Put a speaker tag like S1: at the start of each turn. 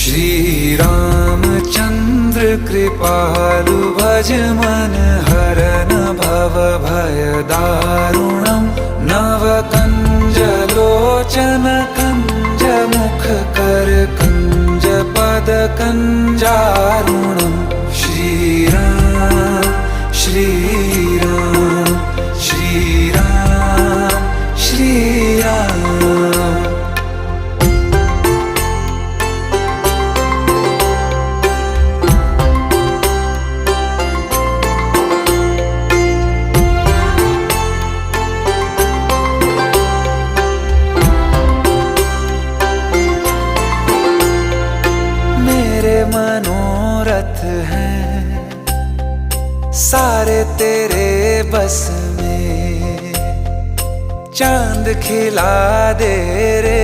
S1: श्री रामचंद्र कृपालु भज मन हरन भव भय दारुणम नव कंज लोचन कंज मुख कर कंज पद कंजारुणम श्री राम श्री राम श्री राम श्री राम। मेरे मनोरथ हैं सारे तेरे बस में, चांद खिला दे रे